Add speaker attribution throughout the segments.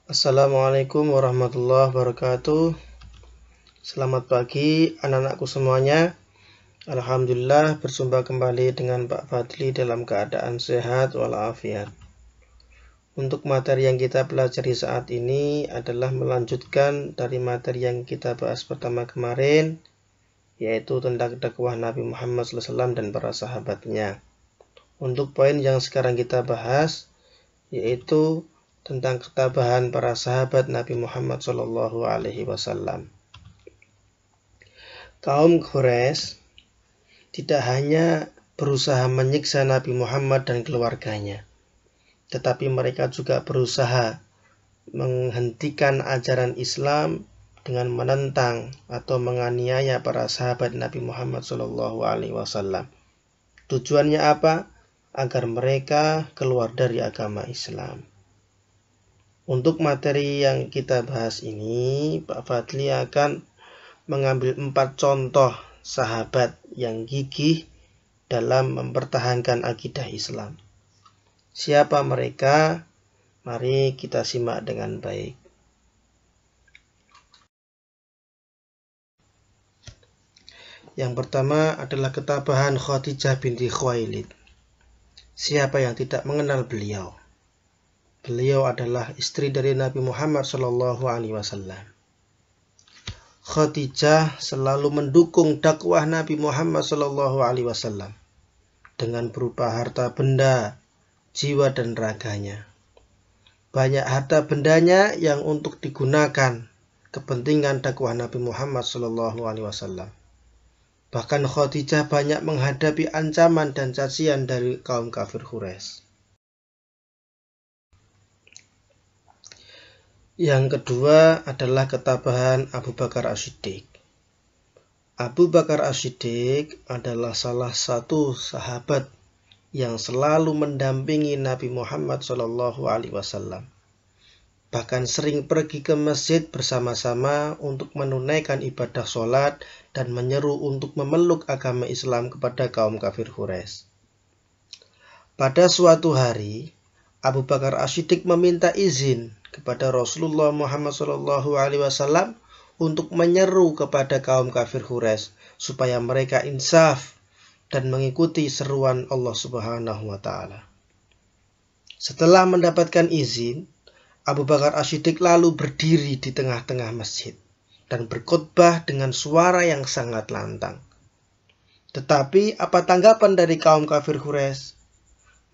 Speaker 1: Assalamualaikum warahmatullahi wabarakatuh. Selamat pagi anak-anakku semuanya. Alhamdulillah berjumpa kembali dengan Pak Fadli dalam keadaan sehat walafiat. Untuk materi yang kita pelajari saat ini adalah melanjutkan dari materi yang kita bahas pertama kemarin, yaitu tentang dakwah Nabi Muhammad SAW dan para sahabatnya. Untuk poin yang sekarang kita bahas, yaitu tentang ketabahan para sahabat Nabi Muhammad SAW. Kaum Quraisy tidak hanya berusaha menyiksa Nabi Muhammad dan keluarganya, tetapi mereka juga berusaha menghentikan ajaran Islam dengan menentang atau menganiaya para sahabat Nabi Muhammad SAW. Tujuannya apa? Agar mereka keluar dari agama Islam. Untuk materi yang kita bahas ini, Pak Fadli akan mengambil 4 contoh sahabat yang gigih dalam mempertahankan akidah Islam. Siapa mereka? Mari kita simak dengan baik. Yang pertama adalah ketabahan Khadijah binti Khuwailid. Siapa yang tidak mengenal beliau? Beliau adalah istri dari Nabi Muhammad SAW. Khadijah selalu mendukung dakwah Nabi Muhammad SAW dengan berupa harta benda, jiwa dan raganya. Banyak harta bendanya yang untuk digunakan kepentingan dakwah Nabi Muhammad SAW. Bahkan Khadijah banyak menghadapi ancaman dan cacian dari kaum kafir Quraisy. Yang kedua adalah ketabahan Abu Bakar As-Siddiq. Abu Bakar As-Siddiq adalah salah satu sahabat yang selalu mendampingi Nabi Muhammad SAW. Bahkan sering pergi ke masjid bersama-sama untuk menunaikan ibadah sholat dan menyeru untuk memeluk agama Islam kepada kaum kafir Quraisy. Pada suatu hari, Abu Bakar As-Siddiq meminta izin kepada Rasulullah Muhammad SAW untuk menyeru kepada kaum kafir Quraisy supaya mereka insaf dan mengikuti seruan Allah Subhanahu wa Ta'ala. Setelah mendapatkan izin, Abu Bakar As-Siddiq lalu berdiri di tengah-tengah masjid dan berkhutbah dengan suara yang sangat lantang. Tetapi apa tanggapan dari kaum kafir Quraisy?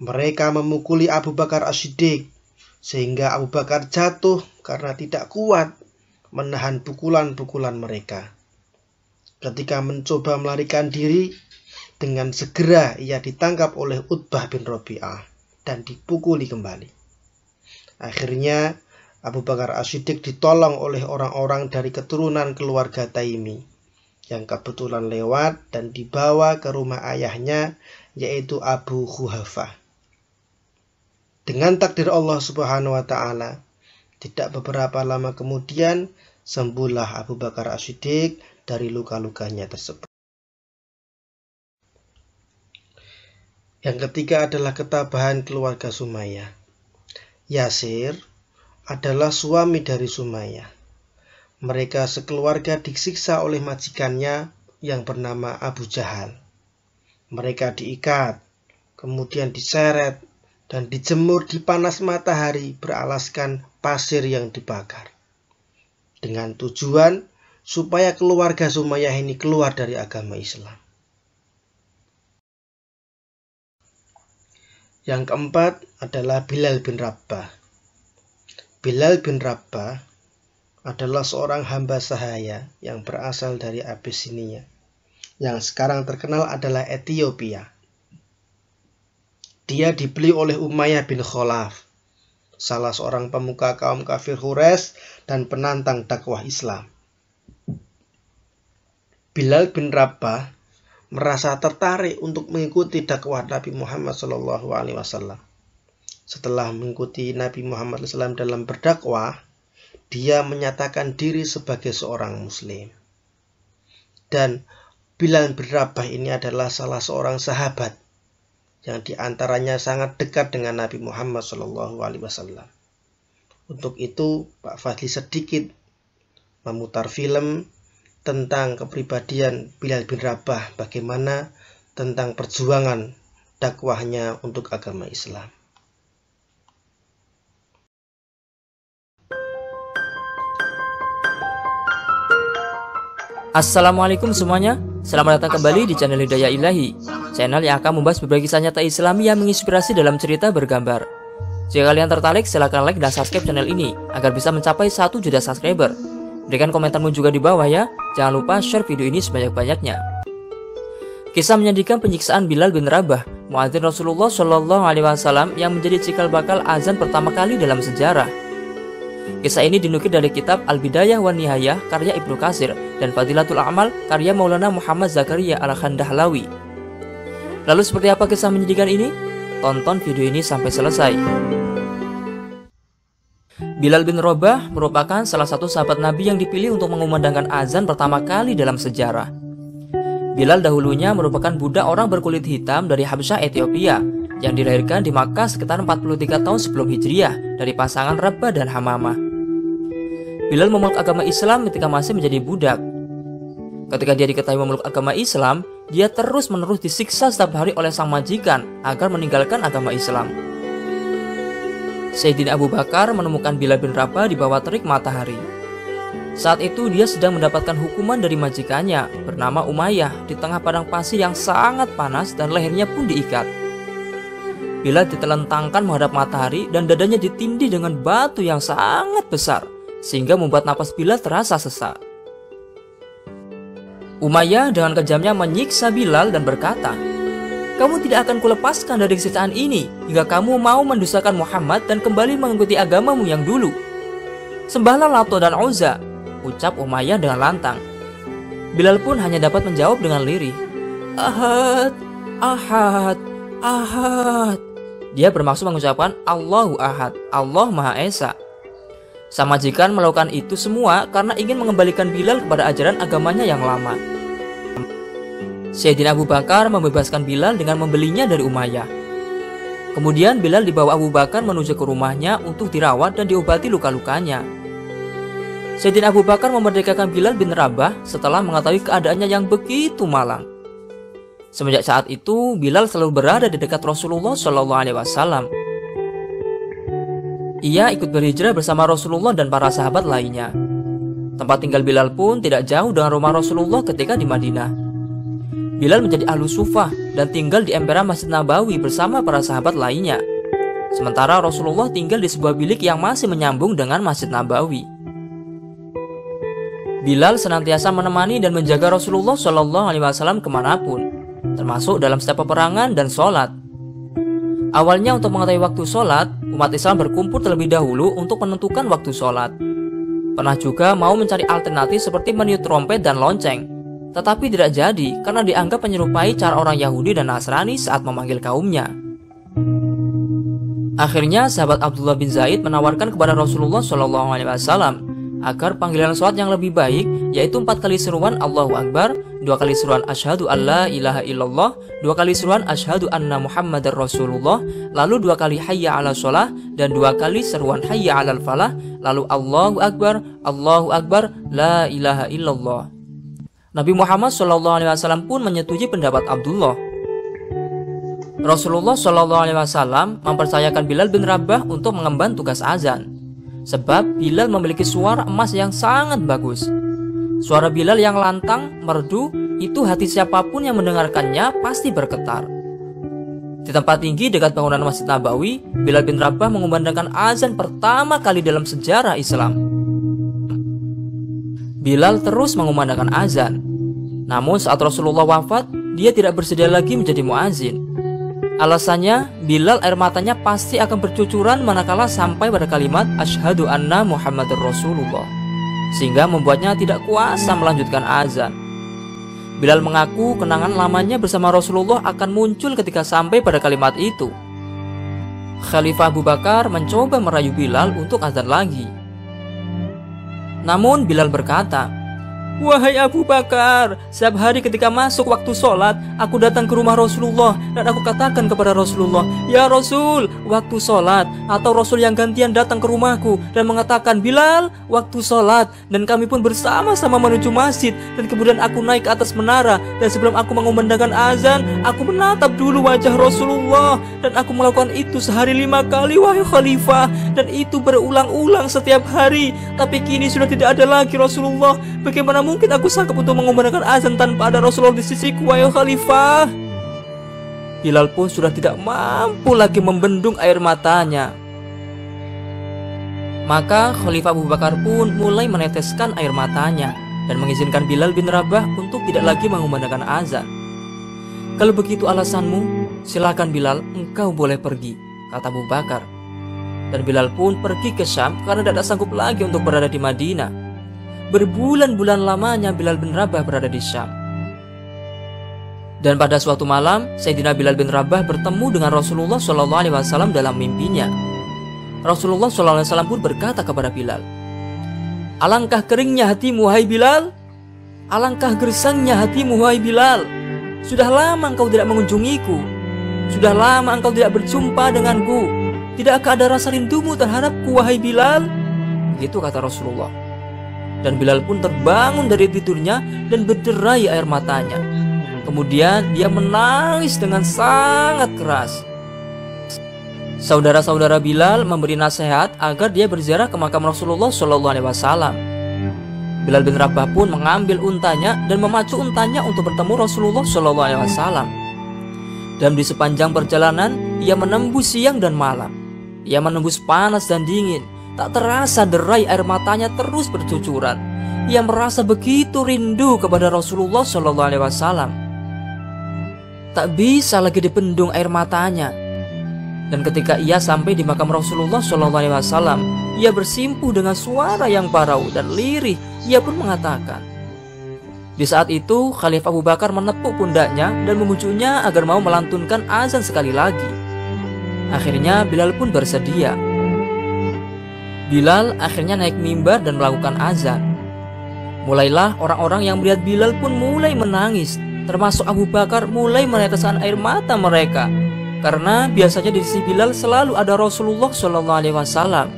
Speaker 1: Mereka memukuli Abu Bakar As-Siddiq sehingga Abu Bakar jatuh karena tidak kuat menahan pukulan-pukulan mereka. Ketika mencoba melarikan diri, dengan segera ia ditangkap oleh Utbah bin Rabi'ah dan dipukuli kembali. Akhirnya Abu Bakar As-Siddiq ditolong oleh orang-orang dari keturunan keluarga Taimi yang kebetulan lewat dan dibawa ke rumah ayahnya, yaitu Abu Quhafah. Dengan takdir Allah Subhanahu wa Ta'ala, tidak beberapa lama kemudian sembuhlah Abu Bakar As-Siddiq dari luka-lukanya tersebut. Yang ketiga adalah ketabahan keluarga Sumayyah. Yasir adalah suami dari Sumayyah. Mereka sekeluarga disiksa oleh majikannya yang bernama Abu Jahal. Mereka diikat, kemudian diseret, dan dijemur di panas matahari beralaskan pasir yang dibakar. Dengan tujuan supaya keluarga Sumayyah ini keluar dari agama Islam. Yang keempat adalah Bilal bin Rabah. Bilal bin Rabah adalah seorang hamba sahaya yang berasal dari Abyssinia, yang sekarang terkenal adalah Ethiopia. Dia dibeli oleh Umayyah bin Khalaf, salah seorang pemuka kaum kafir Quraisy dan penantang dakwah Islam. Bilal bin Rabah merasa tertarik untuk mengikuti dakwah Nabi Muhammad SAW. Setelah mengikuti Nabi Muhammad SAW dalam berdakwah, dia menyatakan diri sebagai seorang muslim. Dan Bilal bin Rabah ini adalah salah seorang sahabat yang diantaranya sangat dekat dengan Nabi Muhammad SAW. Untuk itu, Pak Fadli sedikit memutar film tentang kepribadian Bilal bin Rabah, bagaimana tentang perjuangan dakwahnya untuk agama Islam.
Speaker 2: Assalamualaikum semuanya, selamat datang kembali di channel Hidayah Ilahi, channel yang akan membahas berbagai kisah nyata Islami yang menginspirasi dalam cerita bergambar. Jika kalian tertarik, silahkan like dan subscribe channel ini agar bisa mencapai 1 juta subscriber. Berikan komentarmu juga di bawah ya, jangan lupa share video ini sebanyak-banyaknya. Kisah menyedihkan penyiksaan Bilal bin Rabah, muadzin Rasulullah Shallallahu Alaihi Wasallam yang menjadi cikal bakal azan pertama kali dalam sejarah. Kisah ini dinukil dari kitab Al-Bidayah wa Nihayah karya Ibnu Katsir dan Fadilatul A'mal karya Maulana Muhammad Zakaria Al-Khandahlawi. Lalu seperti apa kisah menyedihkan ini? Tonton video ini sampai selesai. Bilal bin Rabah merupakan salah satu sahabat Nabi yang dipilih untuk mengumandangkan azan pertama kali dalam sejarah. Bilal dahulunya merupakan budak orang berkulit hitam dari Habsyah, Ethiopia, yang dilahirkan di Makkah sekitar 43 tahun sebelum Hijriah dari pasangan Rabah dan Hamamah. Bilal memeluk agama Islam ketika masih menjadi budak. Ketika dia diketahui memeluk agama Islam, dia terus-menerus disiksa setiap hari oleh sang majikan agar meninggalkan agama Islam. Sayyidina Abu Bakar menemukan Bilal bin Rabah di bawah terik matahari. Saat itu dia sedang mendapatkan hukuman dari majikannya bernama Umayyah di tengah padang pasir yang sangat panas dan lehernya pun diikat. Bilal ditelentangkan menghadap matahari dan dadanya ditindih dengan batu yang sangat besar sehingga membuat napas Bilal terasa sesak. Umayyah dengan kejamnya menyiksa Bilal dan berkata, "Kamu tidak akan kulepaskan dari siksaan ini hingga kamu mau mendustakan Muhammad dan kembali mengikuti agamamu yang dulu. Sembahlah Lato dan Uzza," ucap Umayyah dengan lantang. Bilal pun hanya dapat menjawab dengan lirih, "Ahad, Ahad, Ahad." Dia bermaksud mengucapkan Allahu Ahad, Allah Maha Esa. Sang majikan melakukan itu semua karena ingin mengembalikan Bilal kepada ajaran agamanya yang lama. Sayyidina Abu Bakar membebaskan Bilal dengan membelinya dari Umayyah. Kemudian Bilal dibawa Abu Bakar menuju ke rumahnya untuk dirawat dan diobati luka-lukanya. Sayyidina Abu Bakar memerdekakan Bilal bin Rabah setelah mengetahui keadaannya yang begitu malang. Semenjak saat itu, Bilal selalu berada di dekat Rasulullah Shallallahu Alaihi Wasallam. Ia ikut berhijrah bersama Rasulullah dan para sahabat lainnya. Tempat tinggal Bilal pun tidak jauh dengan rumah Rasulullah ketika di Madinah. Bilal menjadi ahlu sufah dan tinggal di emperan Masjid Nabawi bersama para sahabat lainnya. Sementara Rasulullah tinggal di sebuah bilik yang masih menyambung dengan Masjid Nabawi. Bilal senantiasa menemani dan menjaga Rasulullah Shallallahu Alaihi Wasallam kemanapun, termasuk dalam setiap peperangan dan sholat. Awalnya untuk mengetahui waktu sholat, umat Islam berkumpul terlebih dahulu untuk menentukan waktu sholat. Pernah juga mau mencari alternatif seperti meniup trompet dan lonceng, tetapi tidak jadi karena dianggap menyerupai cara orang Yahudi dan Nasrani saat memanggil kaumnya. Akhirnya sahabat Abdullah bin Zaid menawarkan kepada Rasulullah SAW agar panggilan sholat yang lebih baik yaitu 4 kali seruan Allahu Akbar, 2 kali seruan Asyhadu alla ilaha illallah, 2 kali seruan Asyhadu anna Muhammadar Rasulullah, lalu 2 kali hayya ala sholah dan 2 kali seruan hayya alal falah, lalu Allahu Akbar, la ilaha illallah. Nabi Muhammad SAW pun menyetujui pendapat Abdullah. Rasulullah SAW mempercayakan Bilal bin Rabah untuk mengemban tugas azan. Sebab Bilal memiliki suara emas yang sangat bagus. Suara Bilal yang lantang, merdu, itu hati siapapun yang mendengarkannya pasti bergetar. Di tempat tinggi dekat bangunan Masjid Nabawi, Bilal bin Rabah mengumandangkan azan pertama kali dalam sejarah Islam. Bilal terus mengumandangkan azan. Namun saat Rasulullah wafat, dia tidak bersedia lagi menjadi muazin. Alasannya, Bilal air matanya pasti akan bercucuran manakala sampai pada kalimat Asyhadu anna Muhammadar Rasulullah, sehingga membuatnya tidak kuasa melanjutkan azan. Bilal mengaku kenangan lamanya bersama Rasulullah akan muncul ketika sampai pada kalimat itu. Khalifah Abu Bakar mencoba merayu Bilal untuk azan lagi. Namun Bilal berkata, Wahai Abu Bakar, setiap hari ketika masuk waktu sholat, aku datang ke rumah Rasulullah dan aku katakan kepada Rasulullah, ya Rasul, waktu sholat. Atau Rasul yang gantian datang ke rumahku dan mengatakan, Bilal, waktu sholat. Dan kami pun bersama-sama menuju masjid. Dan kemudian aku naik ke atas menara. Dan sebelum aku mengumandangkan azan, aku menatap dulu wajah Rasulullah. Dan aku melakukan itu sehari 5 kali, wahai Khalifah. Dan itu berulang-ulang setiap hari. Tapi kini sudah tidak ada lagi Rasulullah. Bagaimana mungkin aku sanggup untuk mengumandangkan azan tanpa ada Rasulullah di sisiku, wahai Khalifah? Bilal pun sudah tidak mampu lagi membendung air matanya. Maka Khalifah Abu Bakar pun mulai meneteskan air matanya dan mengizinkan Bilal bin Rabah untuk tidak lagi mengumandangkan azan. Kalau begitu alasanmu, silakan Bilal, engkau boleh pergi, kata Abu Bakar. Dan Bilal pun pergi ke Syam karena tidak sanggup lagi untuk berada di Madinah. Berbulan-bulan lamanya Bilal bin Rabah berada di Syam. Dan pada suatu malam, Sayyidina Bilal bin Rabah bertemu dengan Rasulullah SAW dalam mimpinya. Rasulullah SAW pun berkata kepada Bilal, alangkah keringnya hatimu, hai Bilal. Alangkah gersangnya hatimu, hai Bilal. Sudah lama engkau tidak mengunjungiku. Sudah lama engkau tidak berjumpa denganku. Tidakkah ada rasa rindumu terhadapku, wahai Bilal? Begitu kata Rasulullah. Dan Bilal pun terbangun dari tidurnya dan berderai air matanya. Kemudian dia menangis dengan sangat keras. Saudara-saudara Bilal memberi nasihat agar dia berziarah ke makam Rasulullah SAW. Bilal bin Rabah pun mengambil untanya dan memacu untanya untuk bertemu Rasulullah SAW. Dan di sepanjang perjalanan, ia menembus siang dan malam. Ia menembus panas dan dingin. Tak terasa derai air matanya terus bercucuran. Ia merasa begitu rindu kepada Rasulullah SAW. Tak bisa lagi dibendung air matanya. Dan ketika ia sampai di makam Rasulullah SAW, ia bersimpuh dengan suara yang parau dan lirih. Ia pun mengatakan, di saat itu Khalifah Abu Bakar menepuk pundaknya dan membujuknya agar mau melantunkan azan sekali lagi. Akhirnya Bilal pun bersedia. Bilal akhirnya naik mimbar dan melakukan azan. Mulailah orang-orang yang melihat Bilal pun mulai menangis, termasuk Abu Bakar mulai meneteskan air mata mereka, karena biasanya di sisi Bilal selalu ada Rasulullah SAW.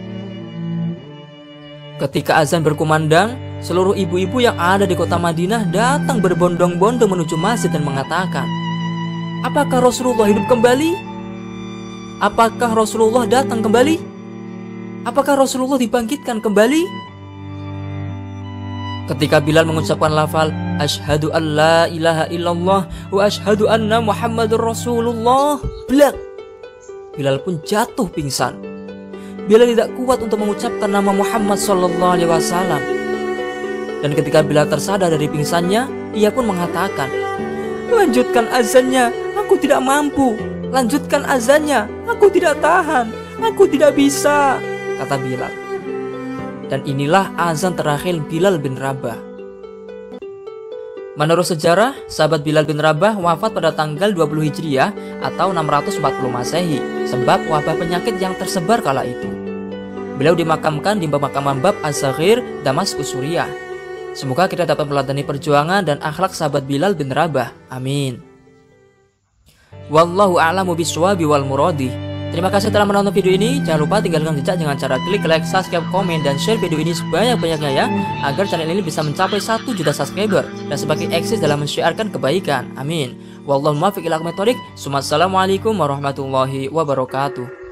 Speaker 2: Ketika azan berkumandang, seluruh ibu-ibu yang ada di kota Madinah datang berbondong-bondong menuju masjid dan mengatakan, apakah Rasulullah hidup kembali? Apakah Rasulullah datang kembali? Apakah Rasulullah dibangkitkan kembali? Ketika Bilal mengucapkan lafal asyhadu an la ilaha illallah wa asyhadu anna Muhammadur Rasulullah, blak, Bilal pun jatuh pingsan. Bilal tidak kuat untuk mengucapkan nama Muhammad SAW. Dan ketika Bilal tersadar dari pingsannya, ia pun mengatakan, lanjutkan azannya, aku tidak mampu. Lanjutkan azannya, aku tidak tahan, aku tidak bisa, kata Bilal. Dan inilah azan terakhir Bilal bin Rabah. Menurut sejarah, sahabat Bilal bin Rabah wafat pada tanggal 20 Hijriah atau 640 Masehi sebab wabah penyakit yang tersebar kala itu. Beliau dimakamkan di pemakaman Bab Az-Zaghir, Damaskus, Suriah. Semoga kita dapat meladani perjuangan dan akhlak sahabat Bilal bin Rabah. Amin. Wallahu a'lamu bishwabi wal muradi. Terima kasih telah menonton video ini. Jangan lupa tinggalkan jejak dengan cara klik like, subscribe, komen, dan share video ini sebanyak-banyaknya ya, agar channel ini bisa mencapai 1 juta subscriber dan semakin eksis dalam mensyiarkan kebaikan. Amin. Wallahu muwaffiq ila aqwamit thoriq. Assalamualaikum warahmatullahi wabarakatuh.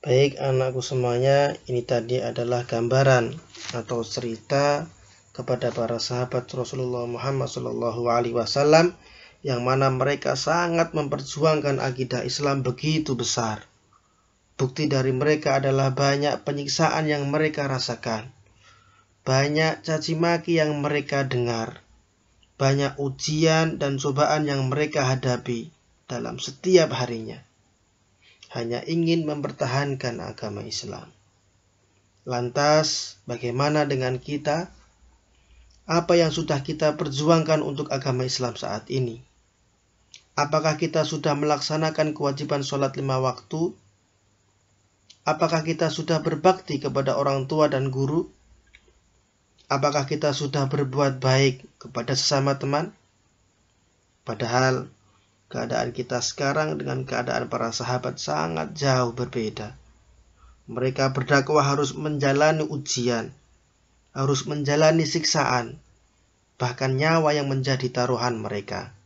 Speaker 1: Baik anakku semuanya, ini tadi adalah gambaran atau cerita kepada para sahabat Rasulullah Muhammad SAW yang mana mereka sangat memperjuangkan akidah Islam begitu besar. Bukti dari mereka adalah banyak penyiksaan yang mereka rasakan, banyak caci maki yang mereka dengar, banyak ujian dan cobaan yang mereka hadapi dalam setiap harinya. Hanya ingin mempertahankan agama Islam. Lantas, bagaimana dengan kita? Apa yang sudah kita perjuangkan untuk agama Islam saat ini? Apakah kita sudah melaksanakan kewajiban sholat 5 waktu? Apakah kita sudah berbakti kepada orang tua dan guru? Apakah kita sudah berbuat baik kepada sesama teman? Padahal keadaan kita sekarang dengan keadaan para sahabat sangat jauh berbeda. Mereka berdakwah harus menjalani ujian, harus menjalani siksaan, bahkan nyawa yang menjadi taruhan mereka.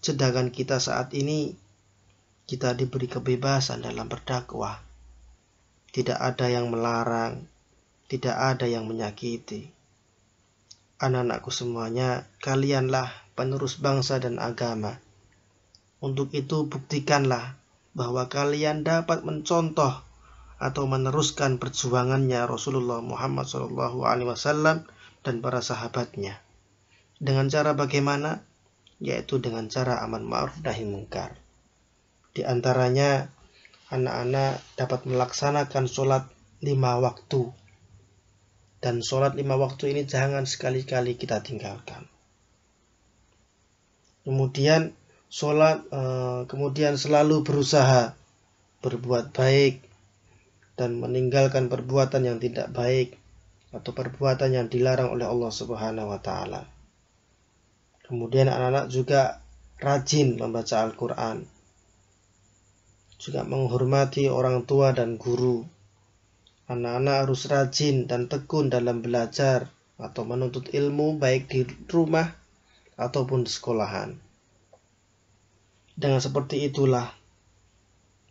Speaker 1: Sedangkan kita saat ini, kita diberi kebebasan dalam berdakwah. Tidak ada yang melarang, tidak ada yang menyakiti. Anak-anakku semuanya, kalianlah penerus bangsa dan agama. Untuk itu buktikanlah bahwa kalian dapat mencontoh atau meneruskan perjuangannya Rasulullah Muhammad SAW dan para sahabatnya. Dengan cara bagaimana? Yaitu dengan cara amar ma'ruf nahi munkar. Di antaranya anak-anak dapat melaksanakan sholat 5 waktu. Dan sholat 5 waktu ini jangan sekali-kali kita tinggalkan. Kemudian selalu berusaha berbuat baik dan meninggalkan perbuatan yang tidak baik atau perbuatan yang dilarang oleh Allah Subhanahu wa taala. Kemudian anak-anak juga rajin membaca Al-Qur'an. Juga menghormati orang tua dan guru. Anak-anak harus rajin dan tekun dalam belajar atau menuntut ilmu baik di rumah ataupun di sekolahan. Dengan seperti itulah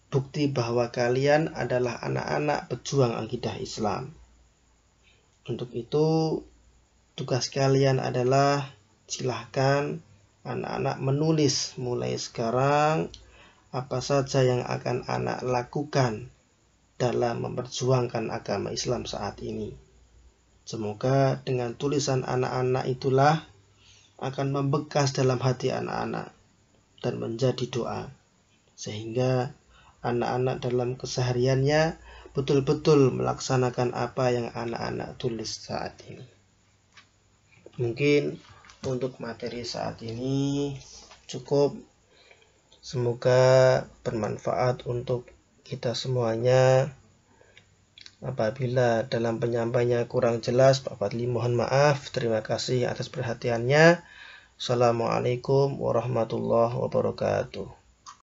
Speaker 1: bukti bahwa kalian adalah anak-anak pejuang akidah Islam. Untuk itu, tugas kalian adalah silahkan anak-anak menulis mulai sekarang apa saja yang akan anak lakukan dalam memperjuangkan agama Islam saat ini. Semoga dengan tulisan anak-anak itulah akan membekas dalam hati anak-anak dan menjadi doa, sehingga anak-anak dalam kesehariannya betul-betul melaksanakan apa yang anak-anak tulis saat ini. Mungkin untuk materi saat ini cukup. Semoga bermanfaat untuk kita semuanya. Apabila dalam penyampaiannya kurang jelas, Pak Fadli mohon maaf. Terima kasih atas perhatiannya. Assalamualaikum warahmatullahi wabarakatuh.